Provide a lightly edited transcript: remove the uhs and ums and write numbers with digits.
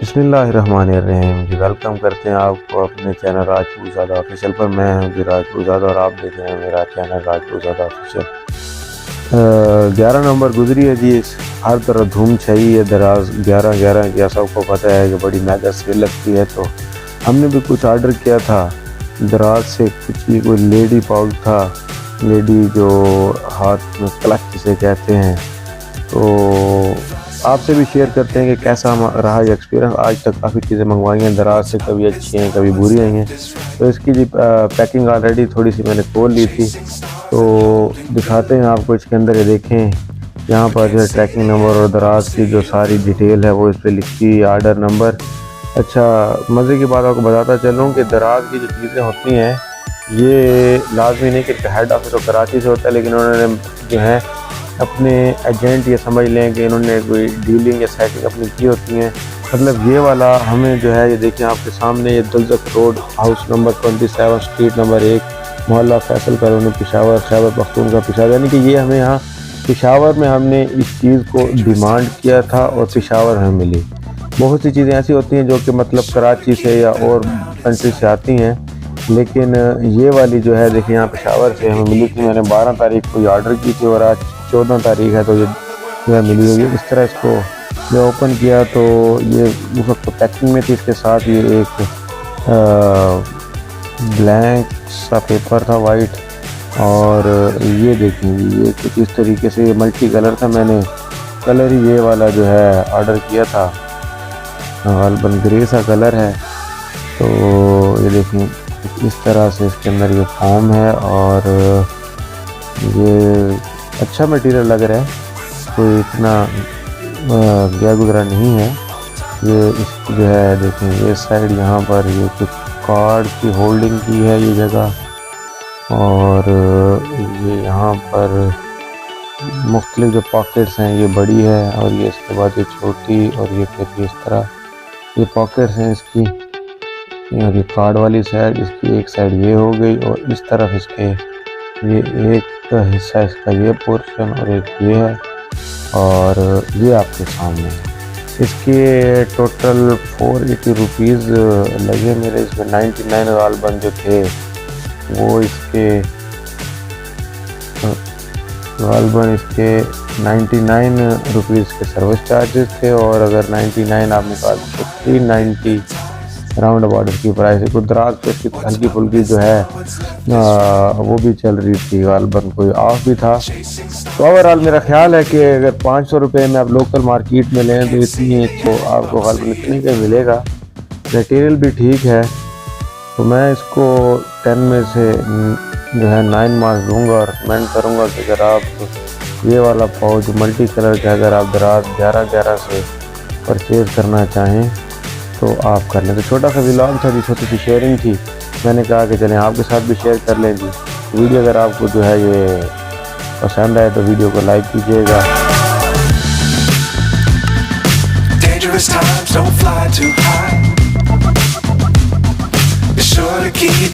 बिस्मिल्लाहिर्रहमानिर्रहीम जी, वेलकम करते हैं आपको अपने चैनल राजपूतज़ादा ऑफिशियल पर। मैं हूं जी राजपूतज़ादा और आप देख रहे हैं मेरा चैनल राजपूतज़ादा ऑफिशियल। 11 नंबर गुजरी है जी, हर तरह धूम छाई है। दराज 11-11 की सबको पता है कि बड़ी मेगा सेल लगती है, तो हमने भी कुछ ऑर्डर किया था दराज से। कुछ ये कोई लेडी पाउच था, लेडी जो हाथ में क्लच जिसे कहते हैं। तो आपसे भी शेयर करते हैं कि कैसा रहा ये एक्सपीरियंस। आज तक काफ़ी चीज़ें मंगवाई हैं दराज से, कभी अच्छी हैं कभी बुरी आई हैं। तो इसकी जी पैकिंग ऑलरेडी थोड़ी सी मैंने खोल ली थी, तो दिखाते हैं आपको इसके अंदर। ये देखें, यहाँ पर जो है ट्रैकिंग नंबर और दराज की जो सारी डिटेल है वो इस पर लिखी है, ऑर्डर नंबर। अच्छा, मज़े की बात आपको बताता चलूँ कि दराज की जो चीज़ें होती हैं ये लाजमी नहीं कि हेड ऑफिस और कराची से होता है, लेकिन उन्होंने जो है अपने एजेंट ये समझ लें कि इन्होंने कोई डीलिंग या सेटिंग अपनी की होती हैं। मतलब ये वाला हमें जो है, ये देखें आपके सामने, ये दुलजक road, house number 27, street number 1, मोहल्ला फैसल कॉलोनी, पेशावर, खैबर पख्तूनख्वा पेशावर। यानी कि ये हमें यहाँ पेशावर में हमने इस चीज़ को डिमांड किया था और पेशावर हमें मिली। बहुत सी चीज़ें ऐसी होती हैं जो कि मतलब कराची से या और कंट्री से आती हैं, लेकिन ये वाली जो है देखिए यहाँ पेशावर से हमें मिली थी। मैंने 12 तारीख को ये ऑर्डर की थी और आज 14 तारीख है, तो ये जो है मिली हुई है। इस तरह इसको जो ओपन किया तो ये उस वक्त पैकिंग में थी। इसके साथ ये एक ब्लैंक सा पेपर था वाइट, और ये देखेंगे ये कुछ इस तरीके से ये मल्टी कलर था। मैंने कलर ही ये वाला जो है ऑर्डर किया था, गालबन ग्रे सा कलर है। तो ये देखें इस तरह से इसके अंदर ये फॉर्म है, और ये अच्छा मटेरियल लग रहा है, कोई इतना गया गुजरा नहीं है। ये इसकी जो है देखें, ये साइड यहाँ पर ये कुछ कार्ड की होल्डिंग की है ये जगह, और ये यहाँ पर मुख्तलिफ जो पॉकेट्स हैं ये बड़ी है, और ये इसके बाद ये छोटी, और ये फिर इस तरह ये पॉकेट्स हैं इसकी। और ये कार्ड वाली साइड, इसकी एक साइड ये हो गई, और इस तरफ इसके ये एक हिस्सा इसका ये पोर्शन और एक ये है, और ये आपके सामने है। इसके टोटल 480 रुपीज़ लगे मेरे। इसमें 99 गालबन जो थे वो इसके गालबन इसके 99 रुपीज़ के सर्विस चार्जेस थे, और अगर 99 आप निकाल तो 390 राउंड अबाउट इसकी प्राइस है। कुछ दराज पे इसकी हल्की फुल्की जो है वो भी चल रही थी, गालबन कोई ऑफ भी था। तो ओवरऑल मेरा ख्याल है कि अगर 500 रुपये में आप लोकल मार्केट में लें तो इतनी तो आपको गालबन इतने का मिलेगा। मटेरियल भी ठीक है, तो मैं इसको 10 में से जो है 9 मार्क्स दूंगा, और रिकमेंड करूँगा कि अगर आप ये वाला पाउच मल्टी कलर का अगर आप दराज 11-11 से परचेज़ करना चाहें तो आप कर लें। तो छोटा सा व्लॉग था जी, छोटी सी शेयरिंग थी, मैंने कहा कि चलें आपके साथ भी शेयर कर लें जी। वीडियो अगर आपको जो है ये पसंद आए तो वीडियो को लाइक कीजिएगा।